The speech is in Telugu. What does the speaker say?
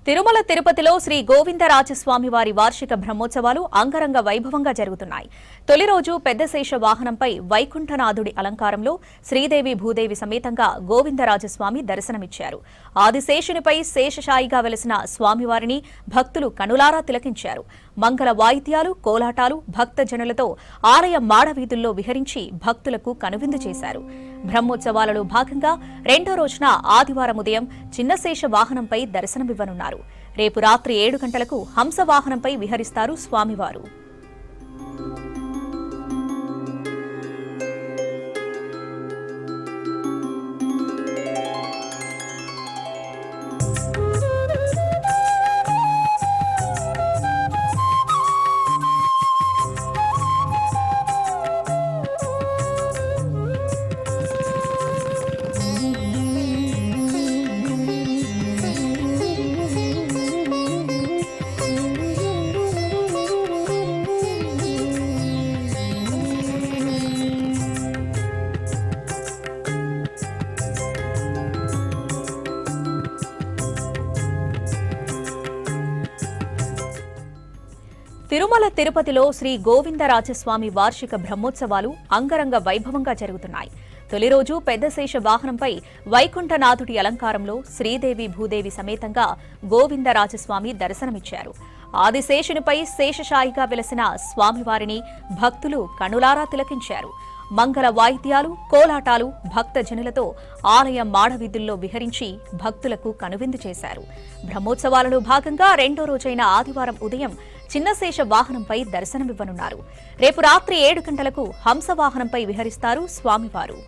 తిరుమల తిరుపతిలో శ్రీ గోవిందరాజస్వామి వారి వార్షిక బ్రహ్మోత్సవాలు అంగరంగ వైభవంగా జరుగుతున్నాయి. తొలి రోజు పెద్దశేష వాహనంపై వైకుంఠనాథుడి అలంకారంలో శ్రీదేవి భూదేవి సమేతంగా గోవిందరాజస్వామి దర్శనమిచ్చారు. ఆదిశేషునిపై శేషశాయిగా వెలిసిన స్వామివారిని భక్తులు కనులారా తిలకించారు. మంగళ వాయిద్యాలు, కోలాటాలు, భక్తజనులతో ఆలయ మాడవీధుల్లో విహరించి భక్తులకు కనువిందు చేశారు. బ్రహ్మోత్సవాలలో భాగంగా రెండో రోజున ఆదివారం ఉదయం చిన్నశేష వాహనంపై దర్శనమివ్వనున్నారు. రేపు రాత్రి 7 గంటలకు హంస వాహనంపై విహరిస్తారు స్వామివారు. తిరుమల తిరుపతిలో శ్రీ గోవిందరాజస్వామి వార్షిక బ్రహ్మోత్సవాలు అంగరంగ వైభవంగా జరుగుతున్నాయి. తొలి రోజు పెద్దశేష వాహనంపై వైకుంఠనాథుడి అలంకారంలో శ్రీదేవి భూదేవి సమేతంగా గోవిందరాజస్వామి దర్శనమిచ్చారు. ఆదిశేషునిపై శేషశాయిగా వెలసిన స్వామివారిని భక్తులు కనులారా తిలకించారు. మంగళ వాయిద్యాలు, కోలాటాలు, భక్తజనులతో ఆలయ మాడవీధుల్లో విహరించి భక్తులకు కనువిందు చేశారు. బ్రహ్మోత్సవాలలో భాగంగా రెండో రోజైన ఆదివారం ఉదయం చిన్నశేష వాహనంపై దర్శనమివ్వనున్నారు. రేపు రాత్రి 7 గంటలకు హంస వాహనంపై విహరిస్తారు స్వామివారు.